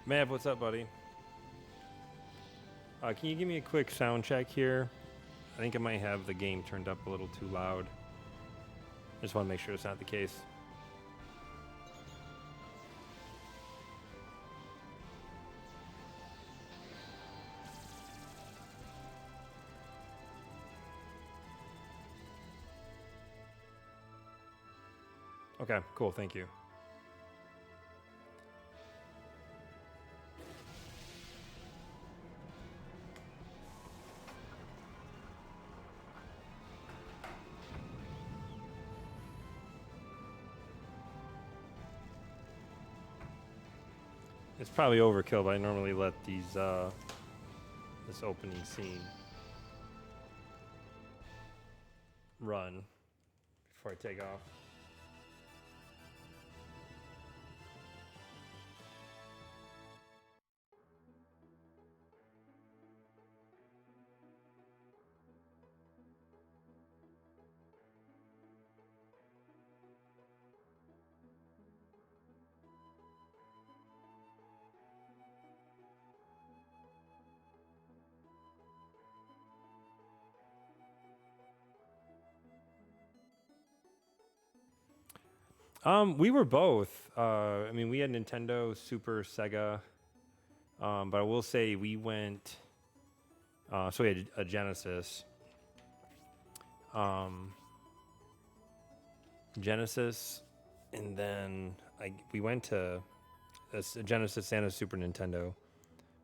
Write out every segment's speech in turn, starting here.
Mav, what's up, buddy? Can you give me a quick sound check here? I think I might have the game turned up a little too loud. I just want to make sure it's not the case. Okay, cool, thank you. It's probably overkill, but I normally let these this opening scene run before I take off. We were both. I mean, we had Nintendo, Super, Sega. But I will say we went. So we had a Genesis. Genesis, and then we went to a Genesis and a Super Nintendo.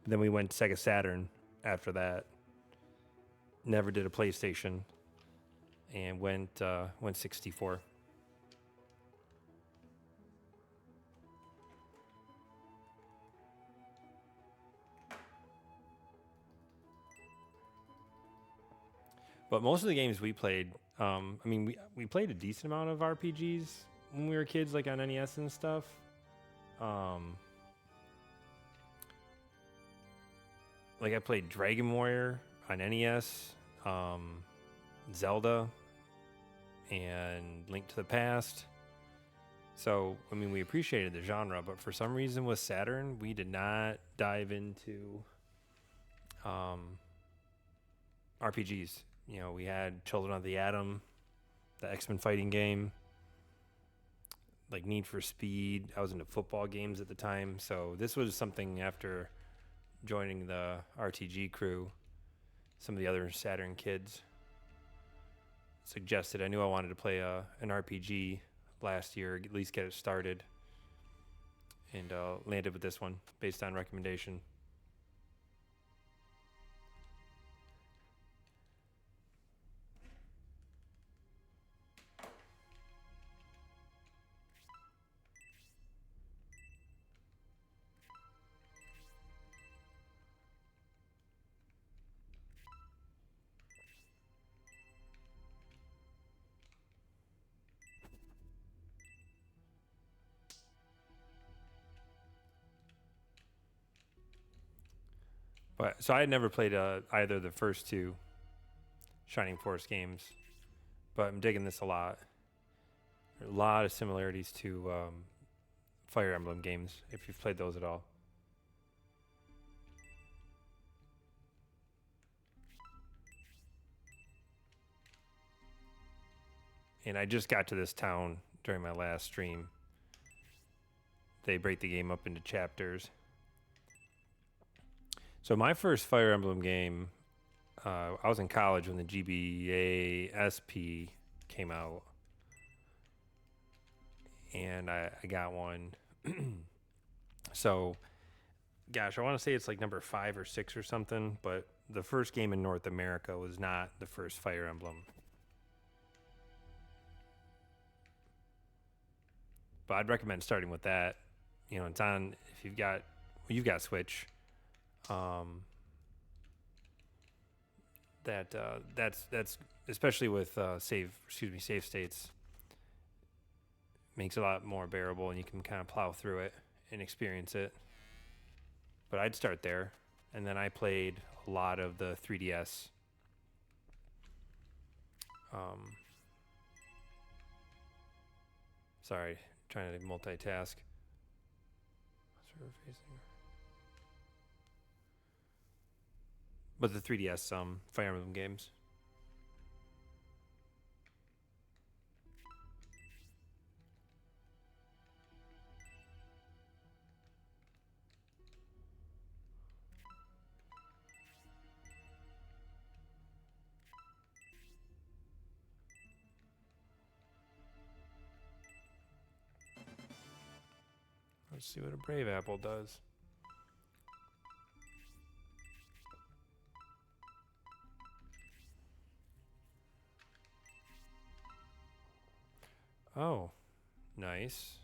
Then we went to Sega Saturn after that. Never did a PlayStation, and went 64. But most of the games we played, I mean, we played a decent amount of RPGs when we were kids, like on NES and stuff. Like I played Dragon Warrior on NES, Zelda, and Link to the Past. So, I mean, we appreciated the genre, but for some reason with Saturn, we did not dive into RPGs. You know, we had Children of the Atom, the X-Men fighting game, like Need for Speed. I was into football games at the time, so this was something after joining the RTG crew. Some of the other Saturn kids suggested. I knew I wanted to play an RPG last year, at least get it started, and landed with this one based on recommendation. But so I had never played either of the first two Shining Force games, but I'm digging this a lot. There are a lot of similarities to Fire Emblem games, if you've played those at all. And I just got to this town during my last stream. They break the game up into chapters. So my first Fire Emblem game, I was in college when the GBA SP came out, and I got one. So, gosh, I want to say it's like number 5 or 6 or something, but the first game in North America was not the first Fire Emblem. But I'd recommend starting with that. You know, it's on if you've got Switch. That's especially with save states makes it a lot more bearable, and you can kind of plow through it and experience it. But I'd start there, and then I played a lot of the 3DS. Sorry, trying to multitask. What's her facing? But the 3DS Fire Emblem games. Let's see what a Brave Apple does. Oh, nice.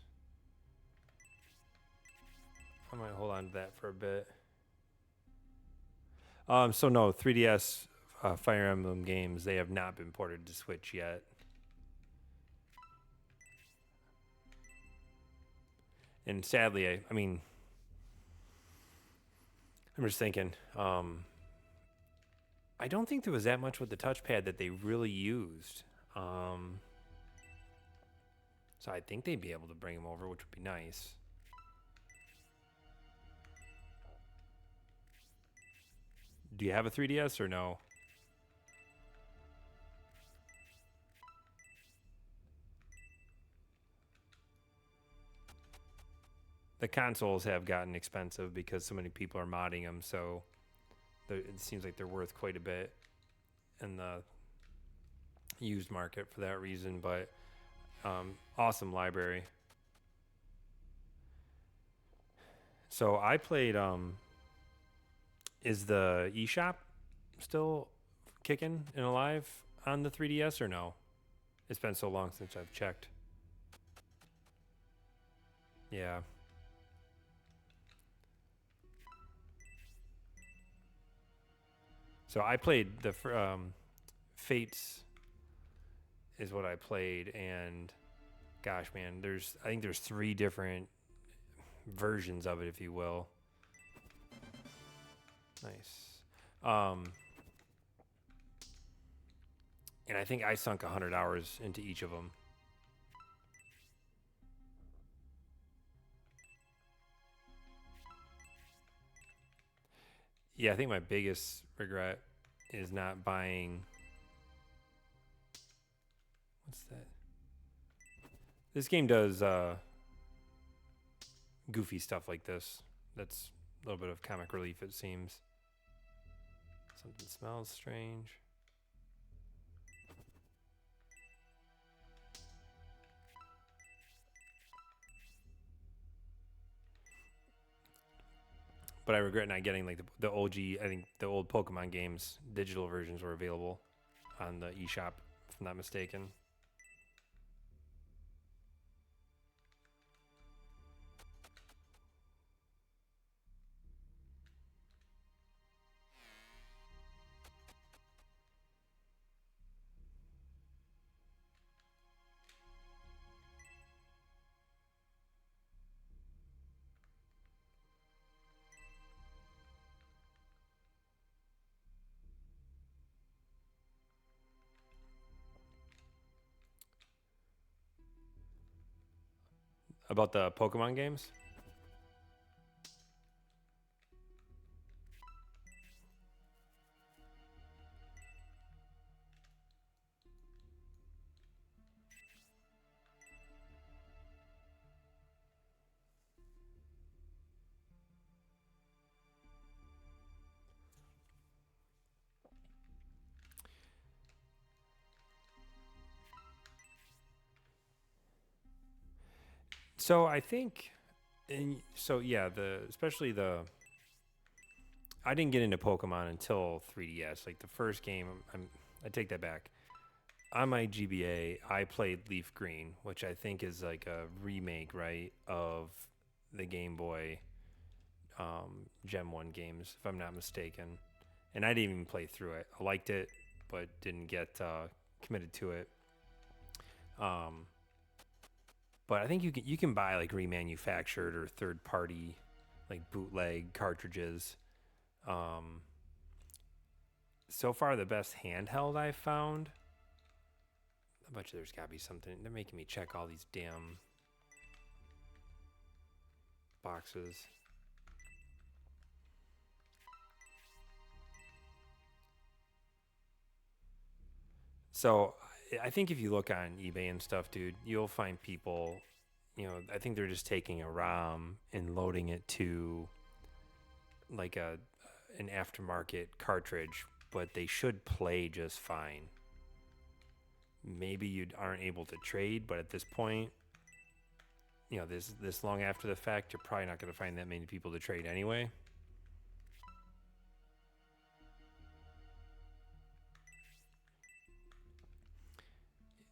I might hold on to that for a bit. So no, 3DS Fire Emblem games, they have not been ported to Switch yet. And sadly, I mean, I'm just thinking, I don't think there was that much with the touchpad that they really used. So I think they'd be able to bring them over, which would be nice. Do you have a 3DS or no? The consoles have gotten expensive because so many people are modding them, so it seems like they're worth quite a bit in the used market for that reason. But awesome library. So I played. Is the eShop still kicking and alive on the 3DS or no? It's been so long since I've checked. Yeah. So I played the Fates is what I played, and gosh, man, I think there's 3 different versions of it, if you will. Nice. And I think I sunk 100 hours into each of them. Yeah, I think my biggest regret is not buying. What's that? This game does goofy stuff like this. That's a little bit of comic relief, it seems. Something smells strange. But I regret not getting like the OG. I think the old Pokemon games, digital versions were available on the eShop, if I'm not mistaken. About the Pokemon games? So I think, so yeah, especially the I didn't get into Pokemon until 3DS. Like the first game, I take that back. On my GBA, I played Leaf Green, which I think is like a remake, right, of the Game Boy Gem 1 games, if I'm not mistaken. And I didn't even play through it. I liked it, but didn't get committed to it. But I think you can buy like remanufactured or third party like bootleg cartridges. So far, the best handheld I've found. I bet you there's got to be something. They're making me check all these damn boxes. So I think if you look on eBay and stuff, dude, you'll find people, I think they're just taking a ROM and loading it to like an aftermarket cartridge, but they should play just fine. Maybe you aren't able to trade, but at this point, this long after the fact, you're probably not going to find that many people to trade anyway.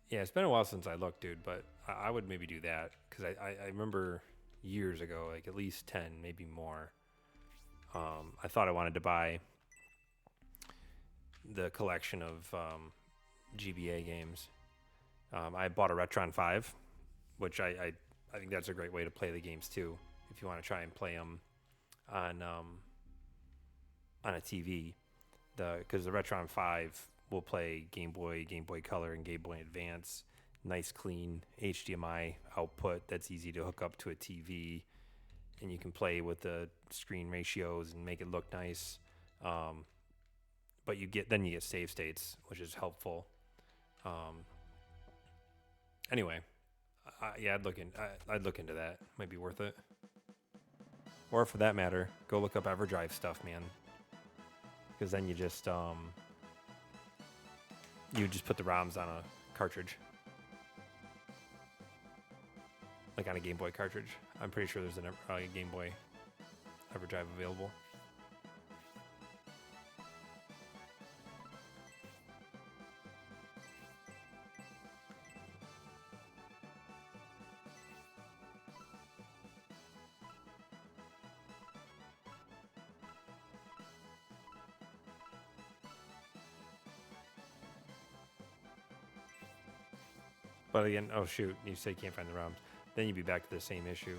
Yeah, it's been a while since I looked, dude, but I would maybe do that because I remember years ago, like at least 10, maybe more. I thought I wanted to buy the collection of GBA games. I bought a Retron 5, which I think that's a great way to play the games too, if you want to try and play them on a TV. Because the Retron 5 will play Game Boy, Game Boy Color, and Game Boy Advance. Nice, clean HDMI output that's easy to hook up to a TV, and you can play with the screen ratios and make it look nice. But you get save states, which is helpful. Anyway, yeah, I'd look into that. Might be worth it. Or for that matter, go look up EverDrive stuff, man. Because then you just put the ROMs on a cartridge, like on a Game Boy cartridge. I'm pretty sure there's a Game Boy EverDrive available. But again, oh shoot, you say you can't find the ROMs. Then you'd be back to the same issue.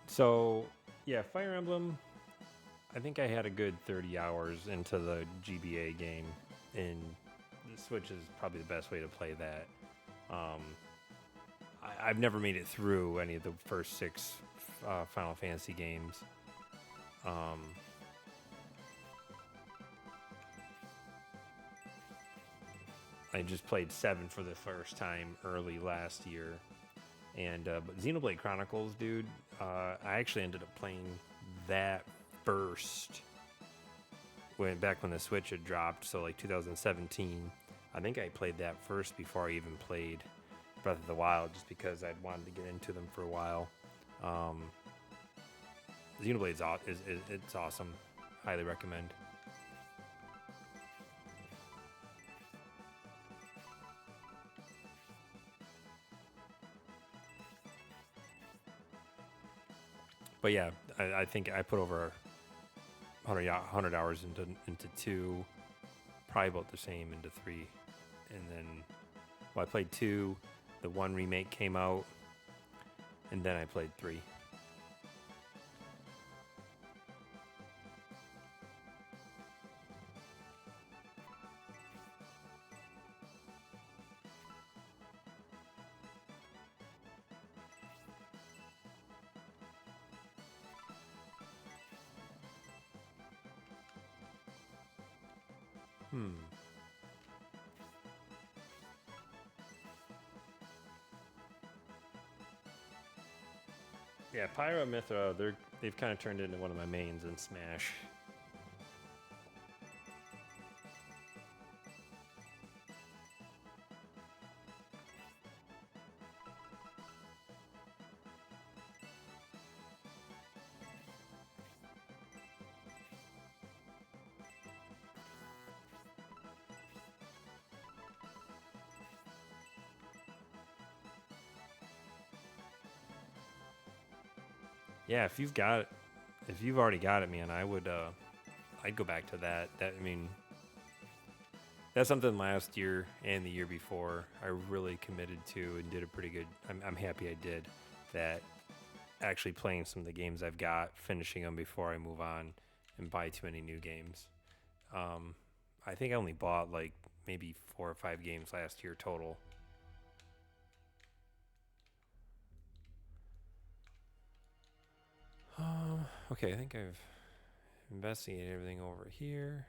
So, yeah, Fire Emblem, I think I had a good 30 hours into the GBA game, and the Switch is probably the best way to play that. Um, I've never made it through any of the first 6 Final Fantasy games. I just played 7 for the first time early last year. And but Xenoblade Chronicles, dude, I actually ended up playing that first back when the Switch had dropped, so like 2017. I think I played that first before I even played Breath of the Wild, just because I'd wanted to get into them for a while. Xenoblade's it's awesome. Highly recommend. But yeah, I think I put over 100 hours into 2, probably about the same into 3, and then I played 2. The 1 remake came out, and then I played 3. Hmm. Yeah, Pyro Mithra, they've kind of turned into one of my mains in Smash. Yeah, if you've already got it, man, I'd go back to that. I mean, that's something last year and the year before I really committed to and did a pretty good. I'm happy I did that. Actually playing some of the games I've got, finishing them before I move on and buy too many new games. Um, I think I only bought like maybe 4 or 5 games last year total. Okay, I think I've investigated everything over here.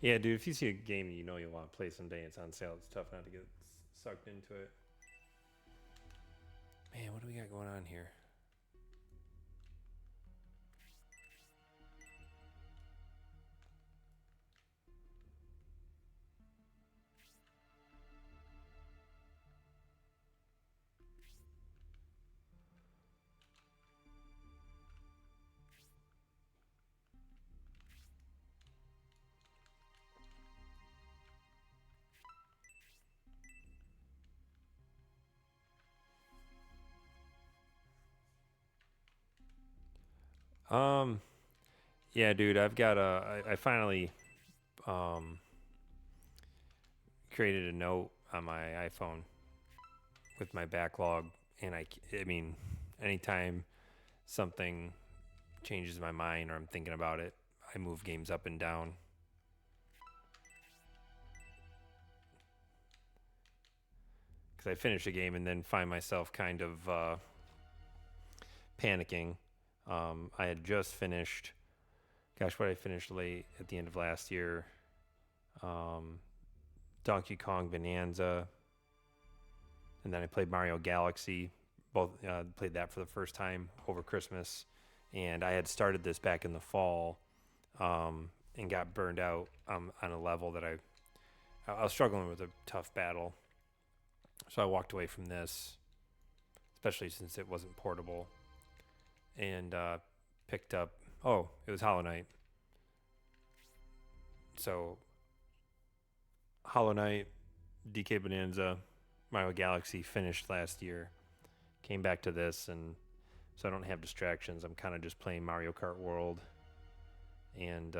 Yeah, dude, if you see a game that you know you'll want to play someday, it's on sale. It's tough not to get sucked into it. Man, what do we got going on here? Um, yeah, dude, I finally um created a note on my iPhone with my backlog, and I mean, anytime something changes my mind or I'm thinking about it, I move games up and down. Because I finish a game and then find myself kind of panicking. I had just finished, gosh, what I finished late at the end of last year. Um, Donkey Kong Bonanza, and then I played Mario Galaxy. Both played that for the first time over Christmas, and I had started this back in the fall, and got burned out on a level that I was struggling with a tough battle, so I walked away from this, especially since it wasn't portable, and picked up. Oh, it was Hollow Knight. So Hollow Knight, DK Bonanza, Mario Galaxy finished last year. Came back to this, and so I don't have distractions. I'm kind of just playing Mario Kart World, and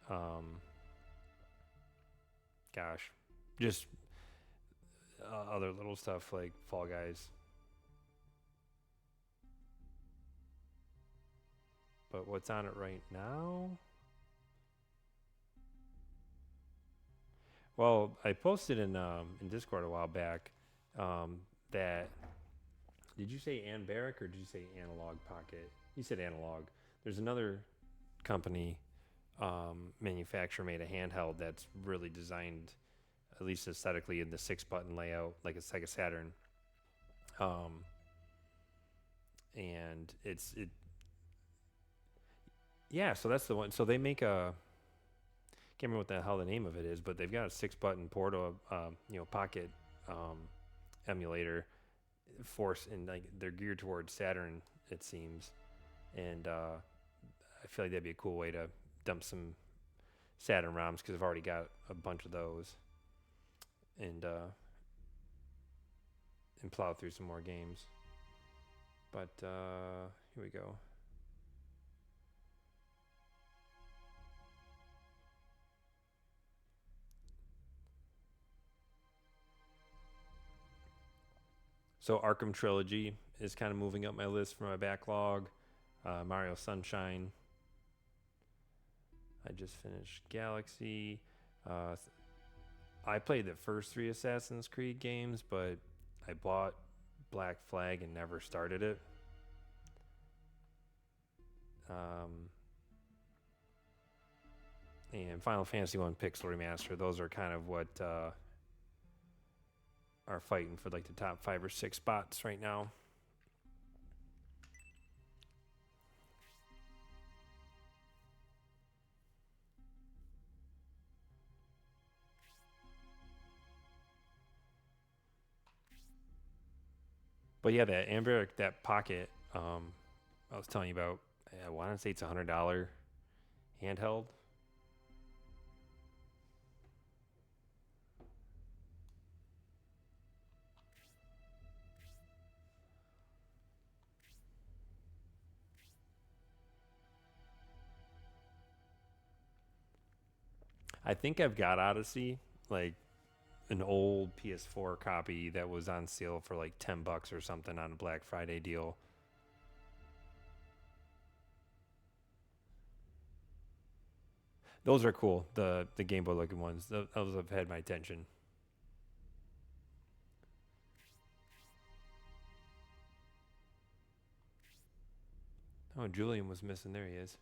um, gosh, just other little stuff like Fall Guys. But what's on it right now? Well, I posted in Discord a while back um, that. Did you say Ann Barrick or did you say Analog Pocket? You said Analog. There's another company, manufacturer made a handheld that's really designed, at least aesthetically, in the 6-button layout, like a Sega Saturn. Um, and yeah, so that's the one. So they make a can't remember what the hell the name of it is, but they've got a 6-button Porto, pocket emulator force, and like they're geared towards Saturn, it seems. And I feel like that'd be a cool way to dump some Saturn ROMs because I've already got a bunch of those, and plow through some more games. But here we go. So Arkham Trilogy is kind of moving up my list for my backlog. Mario Sunshine. I just finished Galaxy. I played the first 3 Assassin's Creed games, but I bought Black Flag and never started it. And Final Fantasy 1 Pixel Remaster. Those are kind of what are fighting for like the top 5 or 6 spots right now. But yeah, that Amber, that Pocket, I was telling you about, I want to say it's $100 handheld. I think I've got Odyssey, like an old PS4 copy that was on sale for like $10 or something on a Black Friday deal. Those are cool. The Game Boy looking ones. Those have had my attention. Oh, Julian was missing. There he is.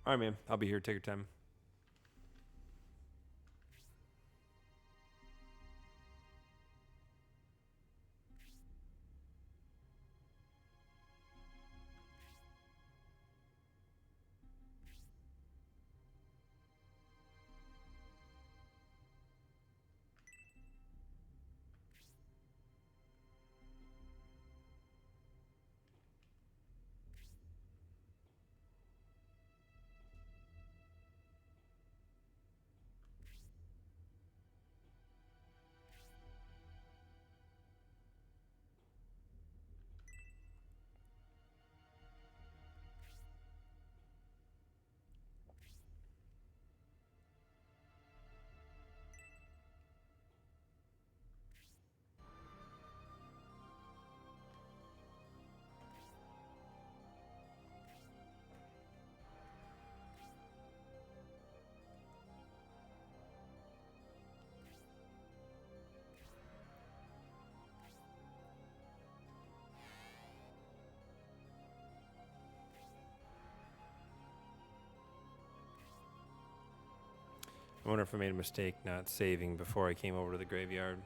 All right, man. I'll be here. Take your time. I wonder if I made a mistake not saving before I came over to the graveyard.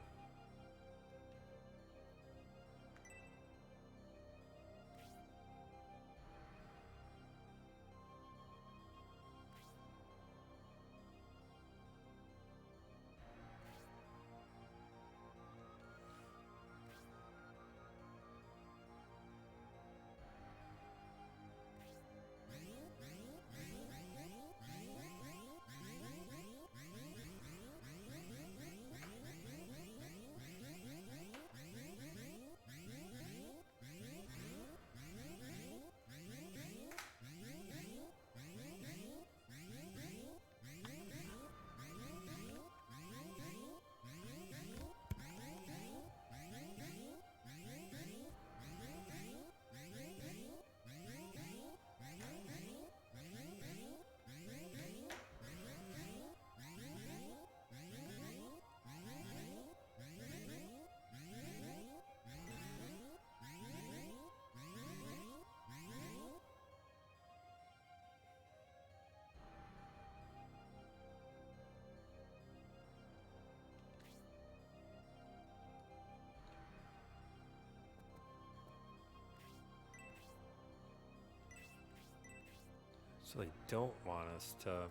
So they don't want us to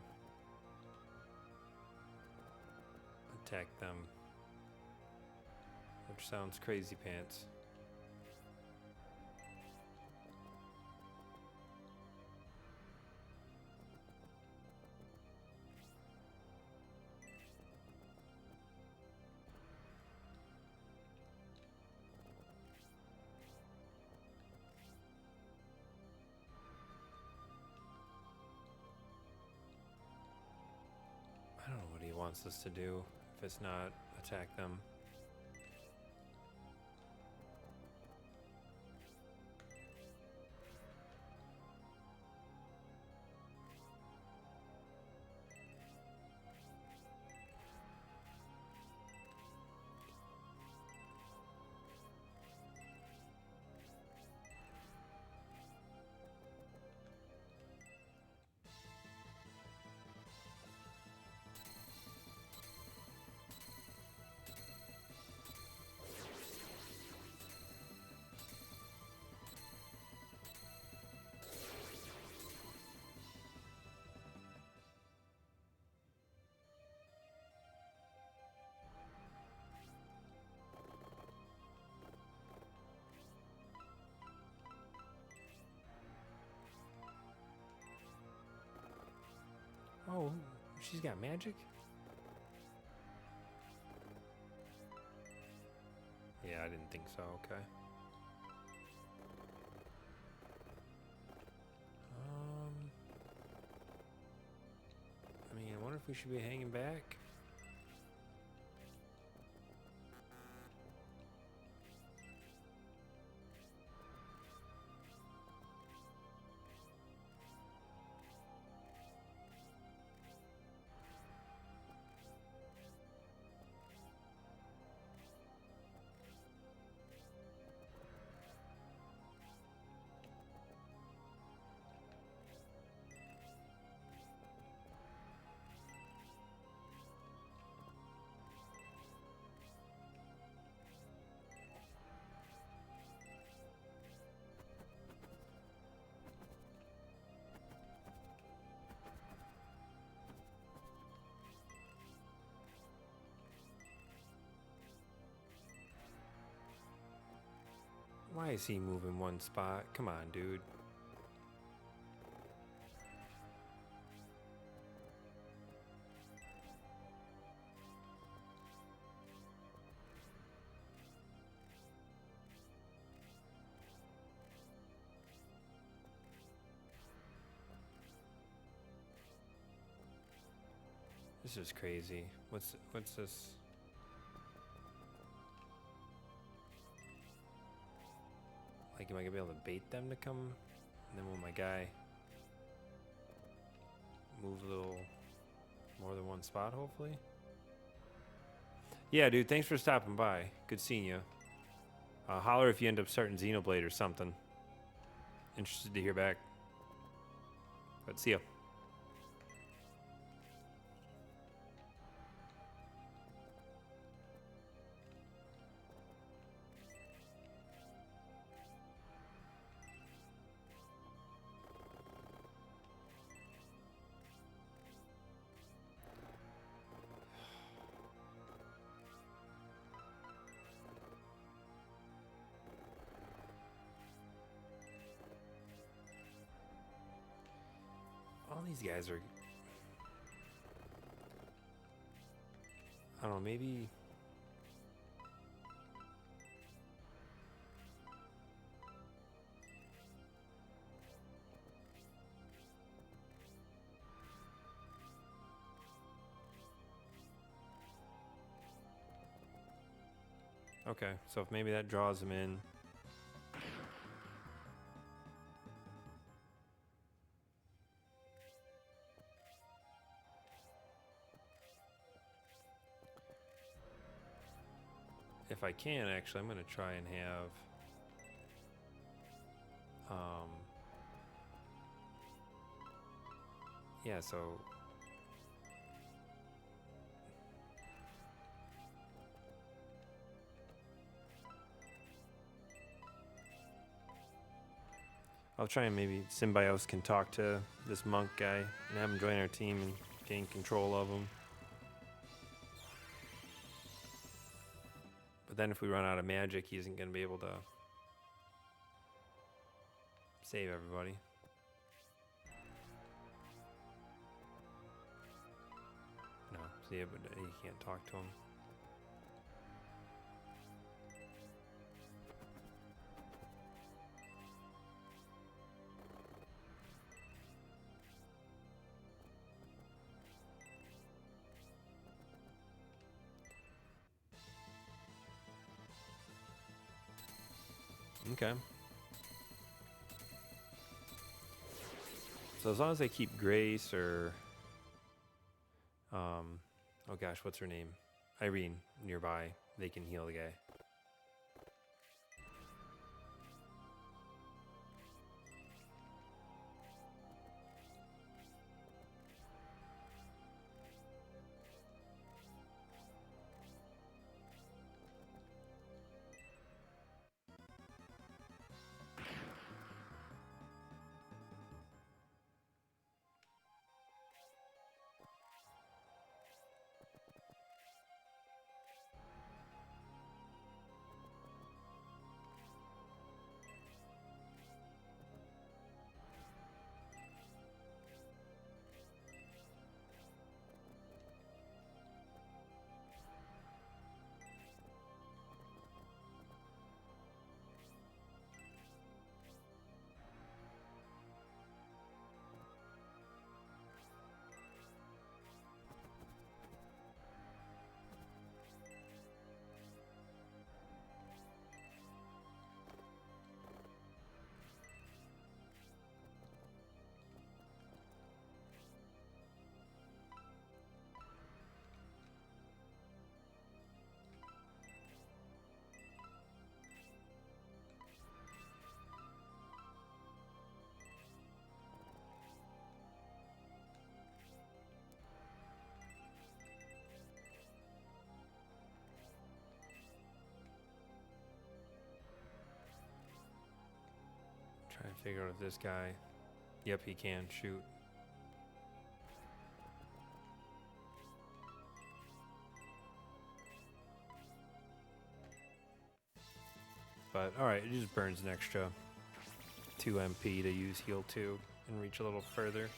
attack them, which sounds crazy pants. I don't know what he wants us to do if it's not attack them. Oh, she's got magic? Yeah, I didn't think so. Okay. I mean, I wonder if we should be hanging back. Why is he moving one spot? Come on, dude. This is crazy. What's this? Like, am I gonna be able to bait them to come? And then will my guy move a little more than one spot, hopefully? Yeah, dude, thanks for stopping by. Good seeing you. Holler if you end up starting Xenoblade or something. Interested to hear back. But see ya. All these guys are... I don't know, maybe... Okay, so if maybe that draws them in. If I can, actually, I'm going to try and have... yeah, so... I'll try and maybe Symbiosis can talk to this monk guy and have him join our team and gain control of him. But then if we run out of magic, he isn't going to be able to save everybody. No, see, but he can't talk to him. Okay. So as long as they keep Grace or, oh gosh, what's her name? Irene nearby, they can heal the guy. Try and figure out if this guy, yep, he can shoot. But alright, it just burns an extra 2 MP to use heal 2 and reach a little further.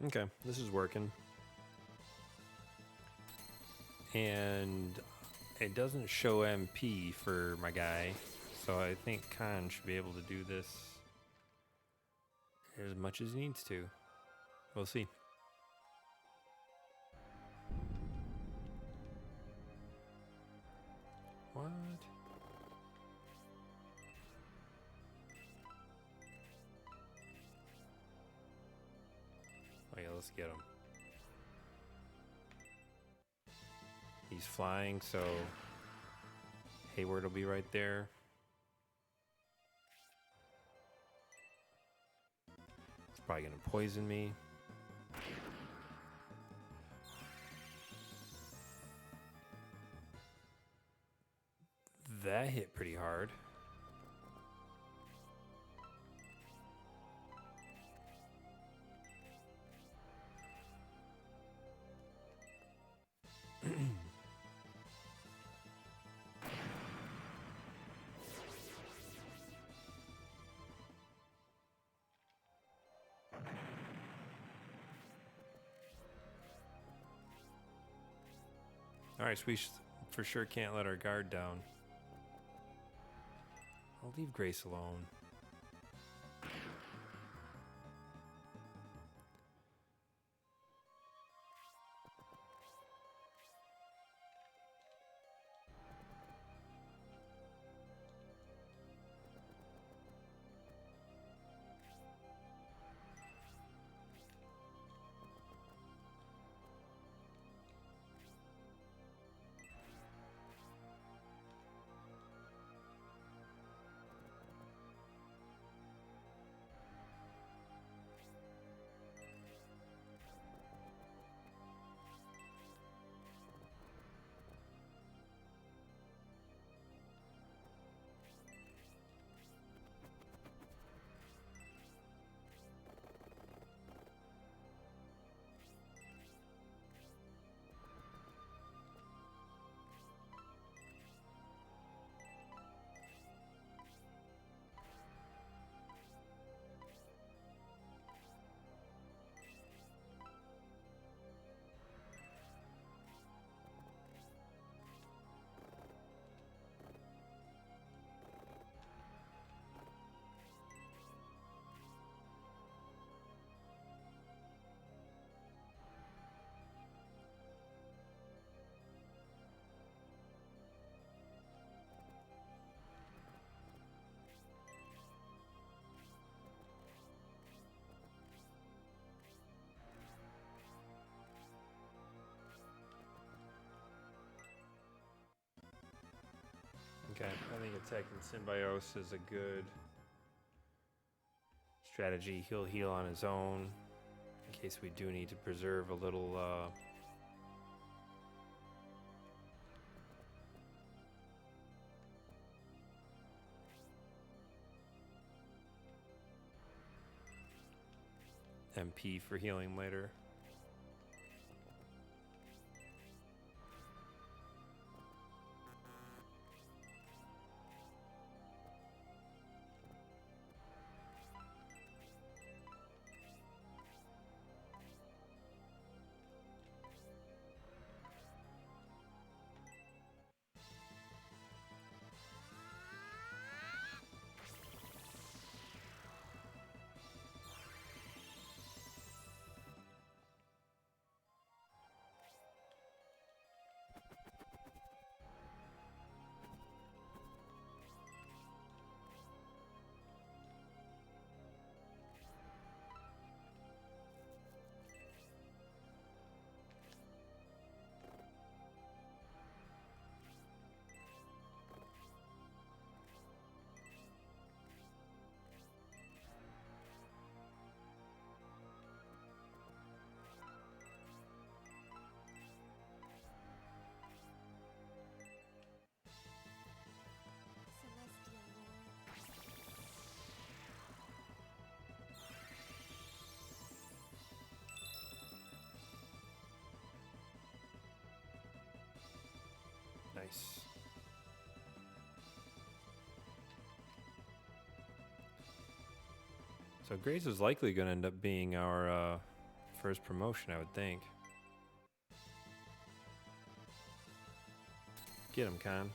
Okay, this is working. And it doesn't show MP for my guy, so I think Khan should be able to do this as much as he needs to. We'll see. What? Oh yeah, let's get him. He's flying, so Hayward will be right there. It's probably gonna poison me. That hit pretty hard. Alright, so we for sure can't let our guard down. I'll leave Grace alone. Okay, I think attacking Symbiosis is a good strategy. He'll heal on his own in case we do need to preserve a little MP for healing later. Nice. So Grace is likely going to end up being our first promotion, I would think. Get him, Khan.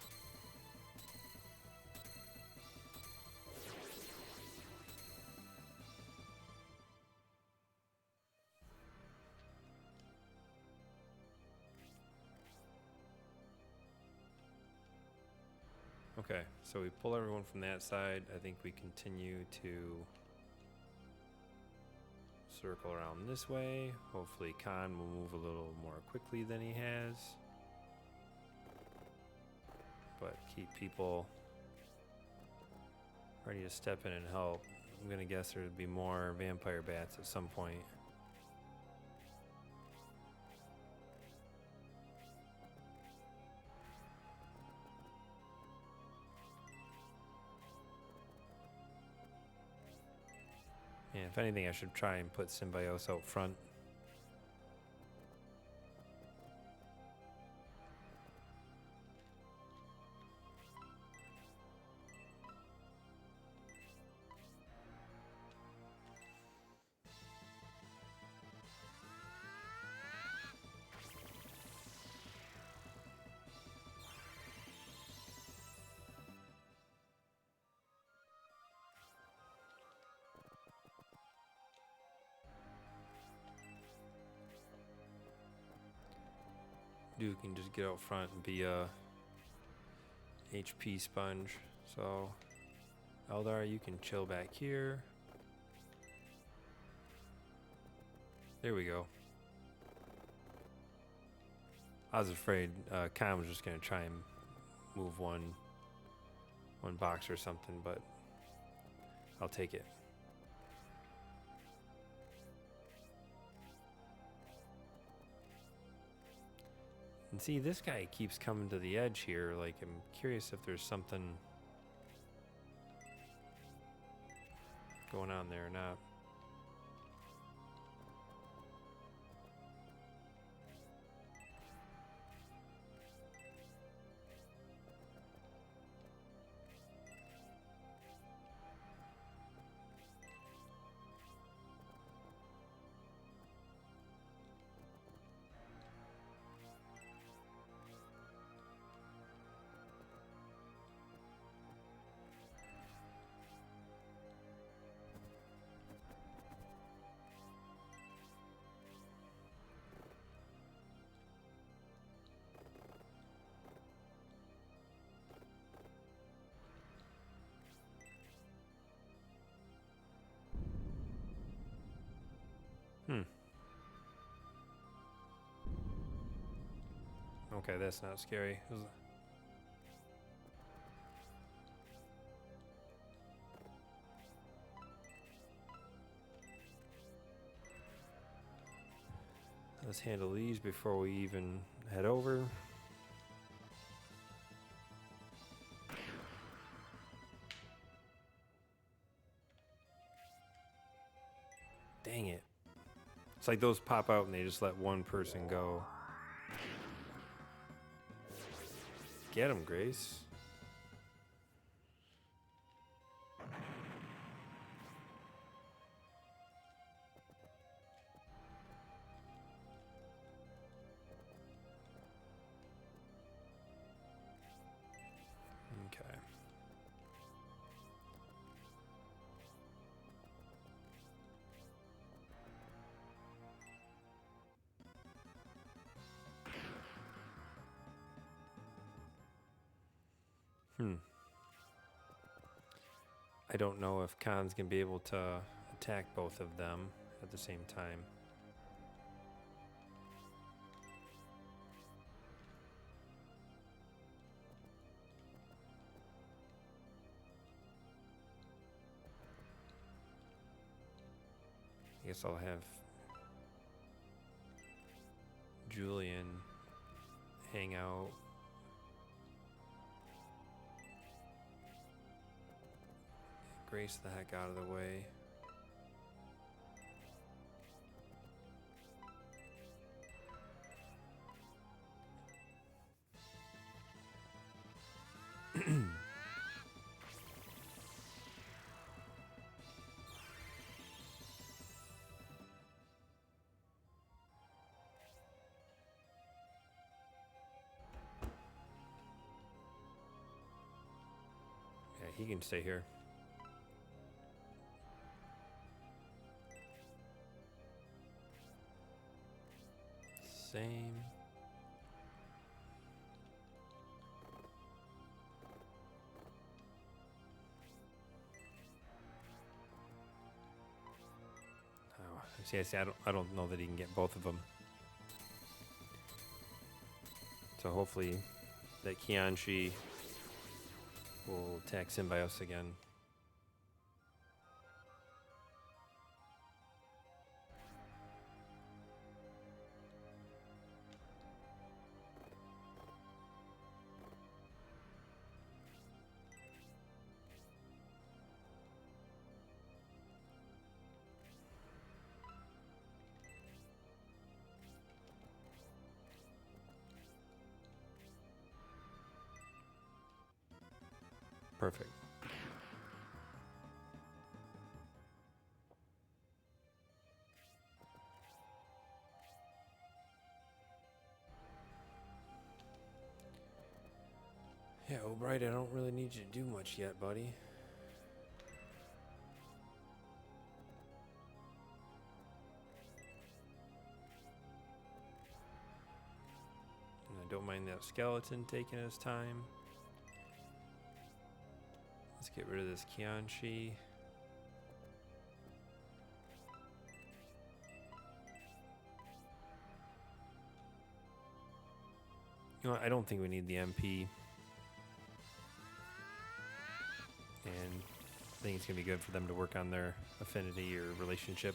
Okay, so we pull everyone from that side. I think we continue to circle around this way. Hopefully Khan will move a little more quickly than he has. But keep people ready to step in and help. I'm gonna guess there'd be more vampire bats at some point. Yeah, if anything, I should try and put Symbiosis out front. Dude can just get out front and be a HP sponge. So, Eldar, you can chill back here. There we go. I was afraid Khan was just gonna try and move one box or something, but I'll take it. And see, this guy keeps coming to the edge here. Like, I'm curious if there's something going on there or not. Okay, that's not scary. Let's handle these before we even head over. Dang it. It's like those pop out and they just let one person go. Get him, Grace. Okay. I don't know if Khan's gonna be able to attack both of them at the same time. I guess I'll have Julian hang out. Grace the heck out of the way. Yeah, he can stay here. Same. Oh, See, I don't know that he can get both of them. So hopefully that Kianshi will attack Symbiosis again. Perfect. Yeah, Albright, I don't really need you to do much yet, buddy. And I don't mind that skeleton taking his time. Let's get rid of this Kianshi. You know what? I don't think we need the MP. And I think it's going to be good for them to work on their affinity or relationship.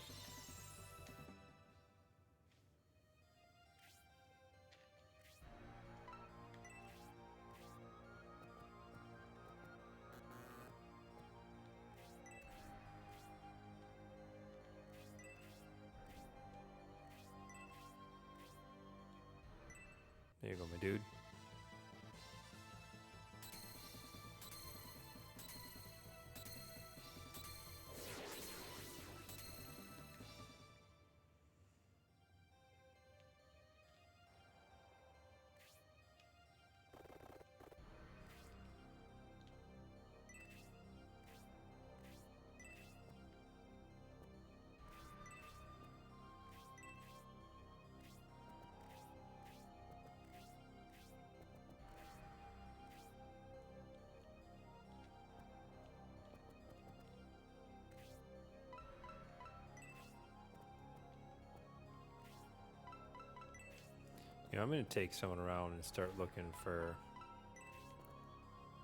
There you go, my dude. You know, I'm going to take someone around and start looking for,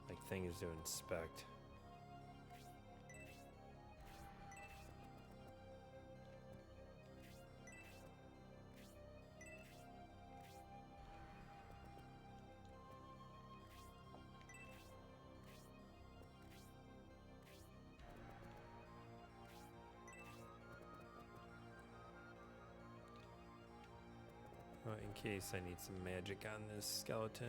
like, things to inspect. In case I need some magic on this skeleton.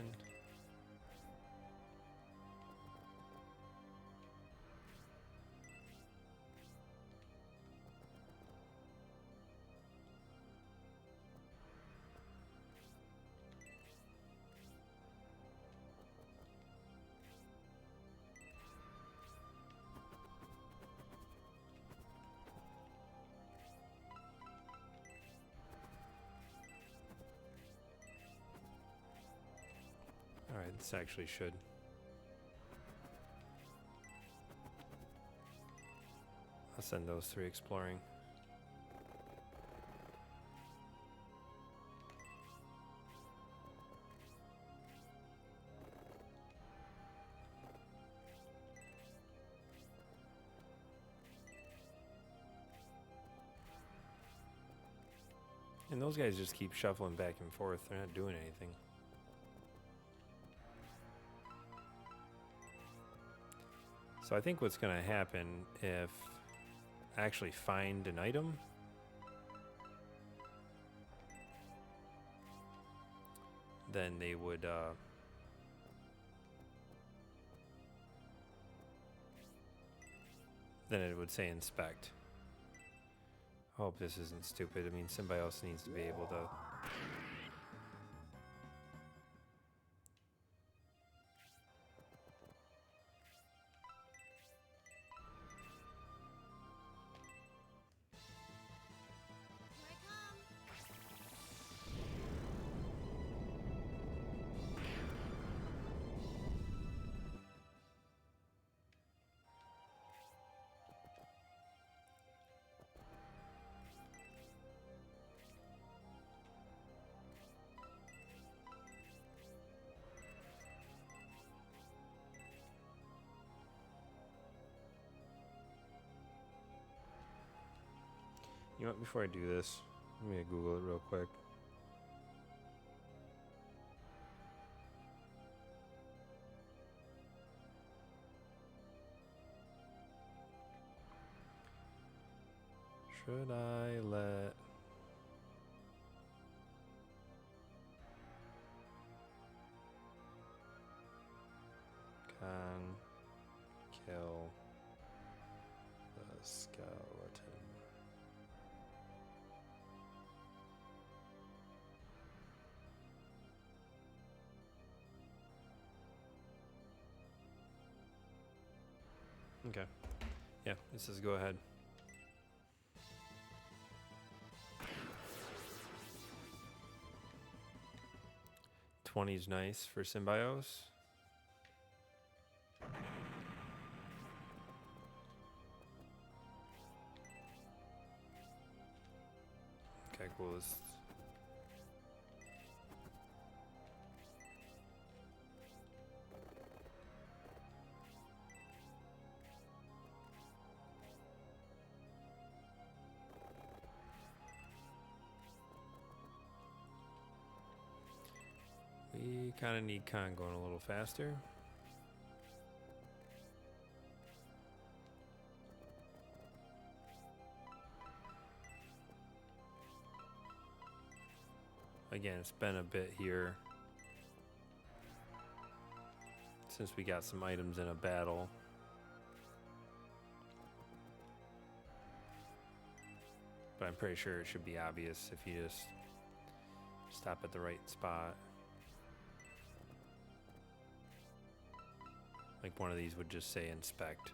Alright, this actually should. I'll send those 3 exploring. And those guys just keep shuffling back and forth. They're not doing anything. So I think what's going to happen if I actually find an item, then they would then it would say inspect. I hope this isn't stupid. I mean, Symbiosis needs to be able to... You know what? Before I do this, I'm gonna Google it real quick. Should I let Khan kill the skeleton? Okay. Yeah, this says go ahead. '20's nice for Symbios. Okay, cool. We kind of need Khan going a little faster. Again, it's been a bit here since we got some items in a battle. But I'm pretty sure it should be obvious if you just stop at the right spot. Like one of these would just say inspect.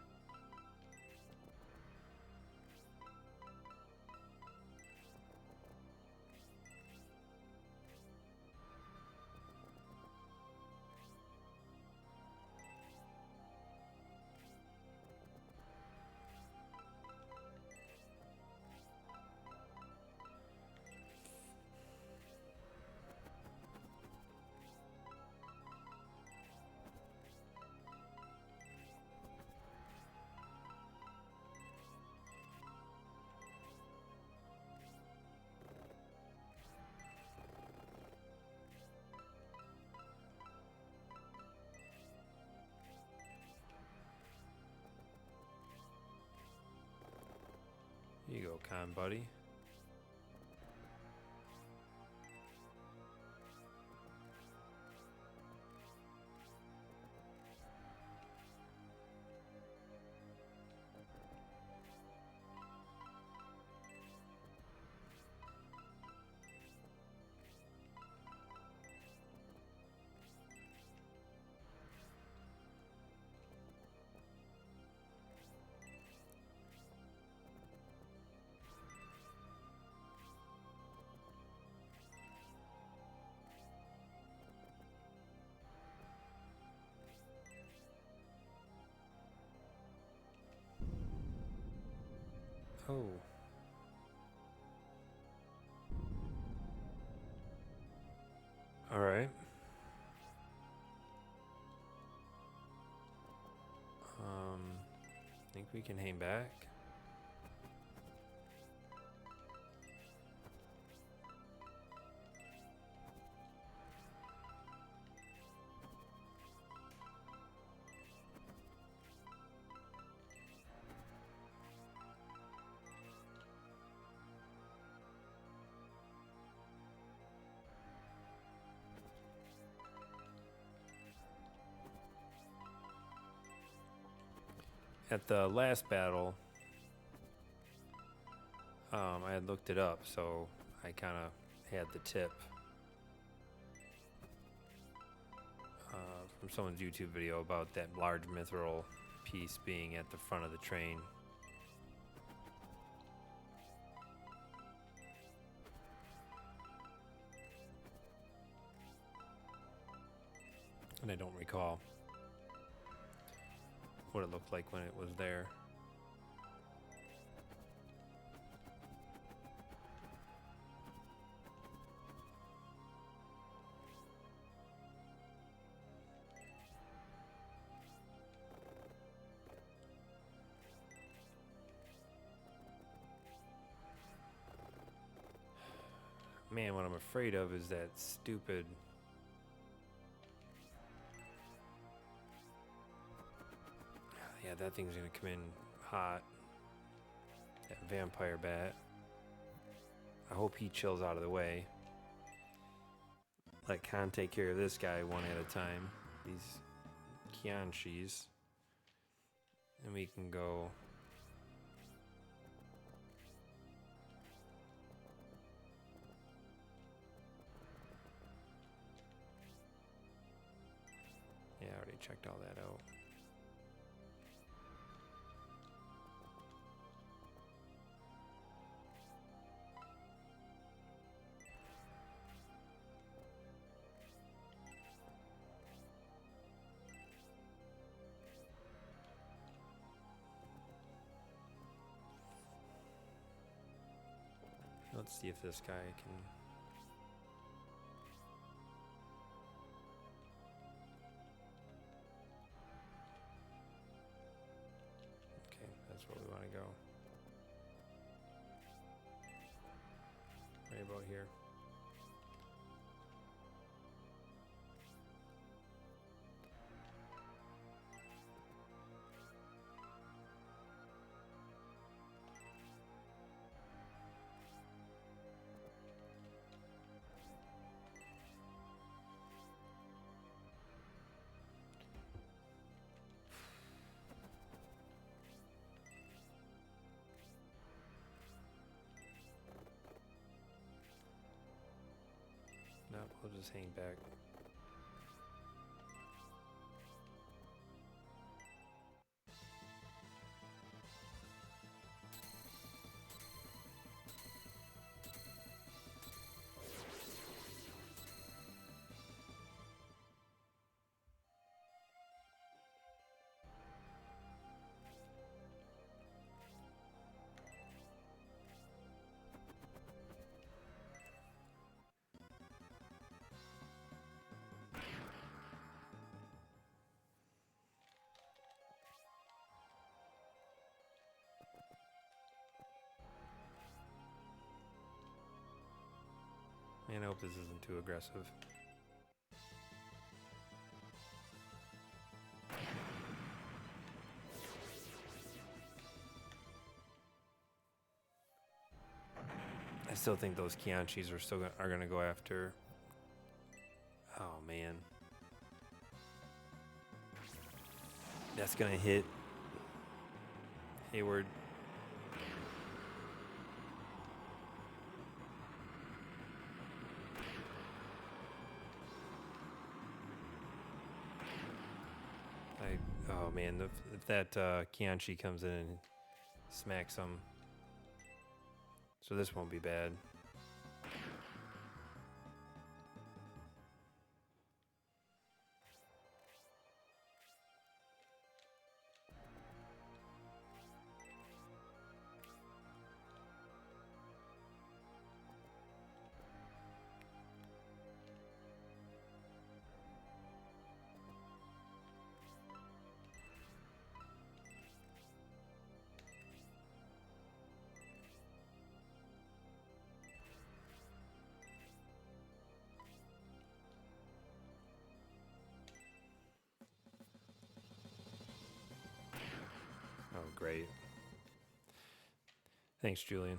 Here you go, Khan buddy. Oh. All right. Think we can hang back. At the last battle, I had looked it up, so I kind of had the tip from someone's YouTube video about that large mithril piece being at the front of the train. And I don't recall what it looked like when it was there. Man, what I'm afraid of is that stupid... Yeah, that thing's gonna come in hot. That vampire bat. I hope he chills out of the way. Let Khan take care of this guy one at a time. These Kianshis. And we can go... Yeah, I already checked all that out. Let's see if this guy can... Okay, that's where we want to go. Right about here. Nope, we'll just hang back. Man, I hope this isn't too aggressive. I still think those Kianshis are gonna go after. Oh man, that's gonna hit Hayward. Oh man, if that Kianshi comes in and smacks him, so this won't be bad. Oh, great. Thanks, Julian.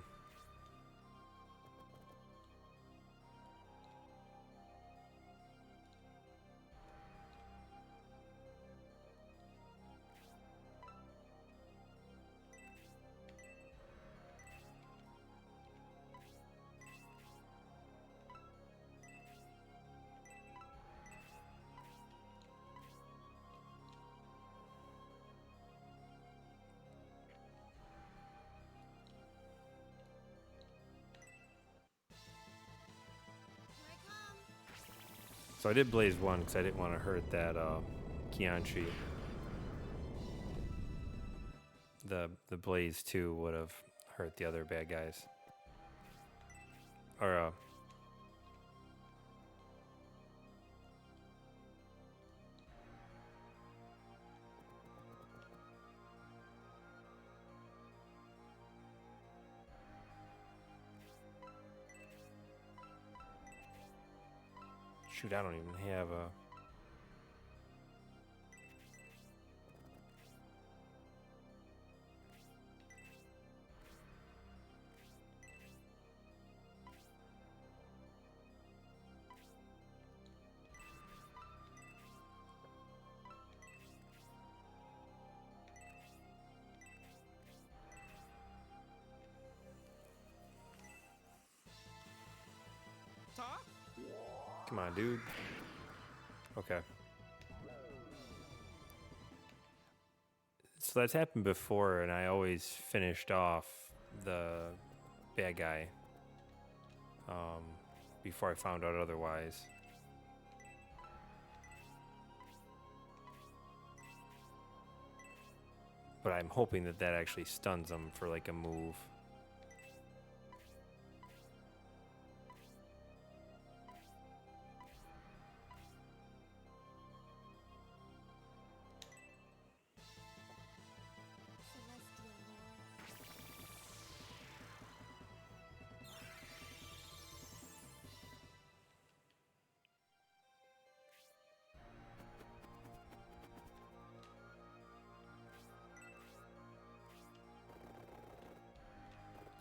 So I did blaze one because I didn't want to hurt that Kianshi. The blaze two would have hurt the other bad guys. Or Shoot, I don't even have a... Come on, dude. Okay. So that's happened before, and I always finished off the bad guy before I found out otherwise. But I'm hoping that that actually stuns them for like a move.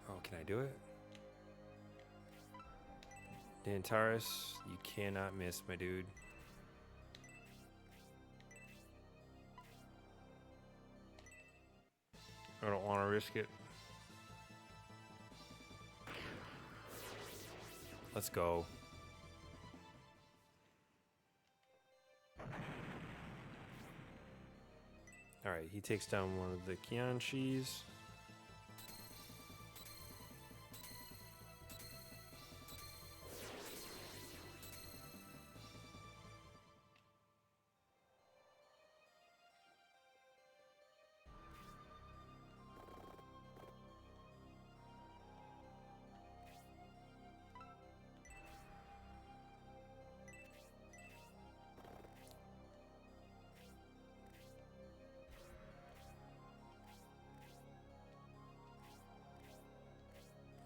Oh, can I do it? Dantaris, you cannot miss, my dude. I don't want to risk it. Let's go. Alright, he takes down one of the Kianshis.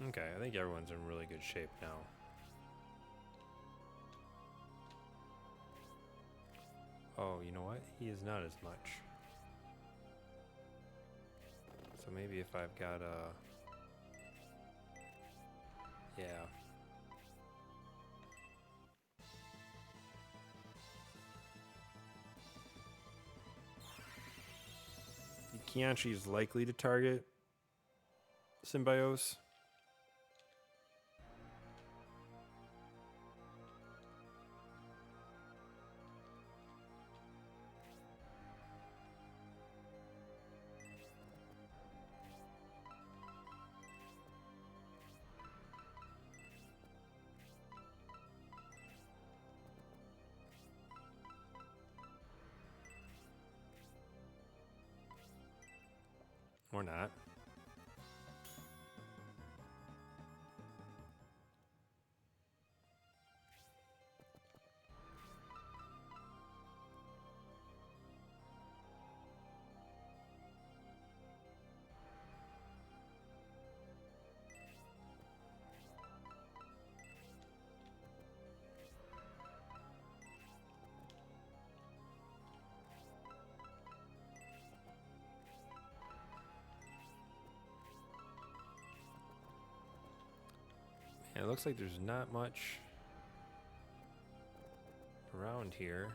Okay, I think everyone's in really good shape now. Oh, you know what? He is not as much. So maybe if I've got a... Yeah. The Kianshi is likely to target Symbiose. Or not. It looks like there's not much around here.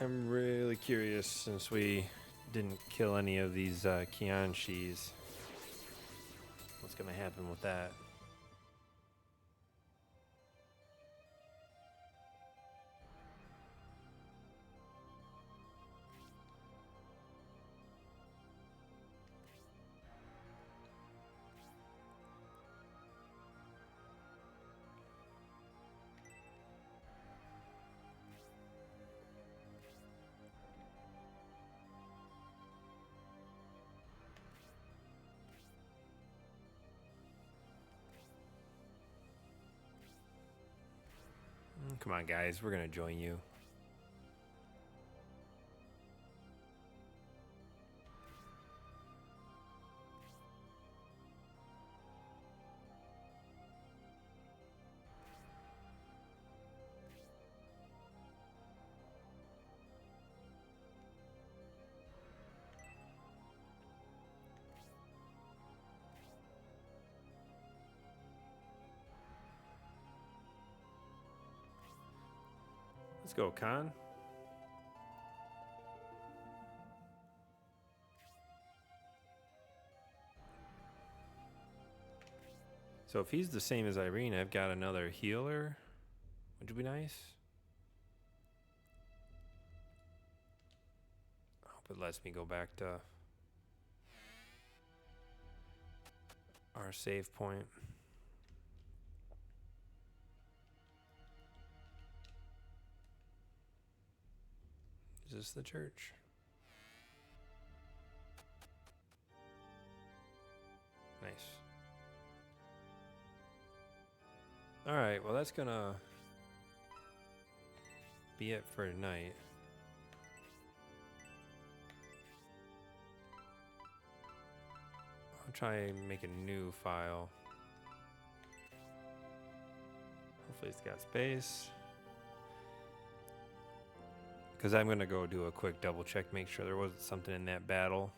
I'm really curious since we didn't kill any of these Kianshis. What's going to happen with that? Come on, guys. We're going to join you. Let's go, Khan. So if he's the same as Irene, I've got another healer, which would be nice. I hope it lets me go back to our save point. Is this the church? Nice. All right, well, that's gonna be it for tonight. I'll try and make a new file. Hopefully it's got space. Because I'm gonna go do a quick double check, make sure there wasn't something in that battle.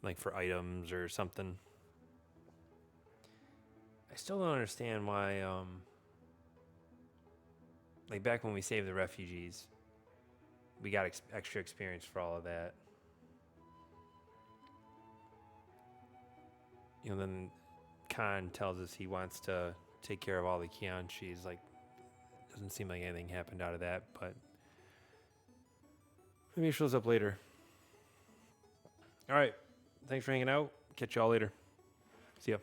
Like for items or something. I still don't understand why, like back when we saved the refugees, we got extra experience for all of that. You know, then Khan tells us he wants to take care of all the Kianshis. Like, doesn't seem like anything happened out of that, but maybe it shows up later. All right. Thanks for hanging out. Catch y'all later. See ya.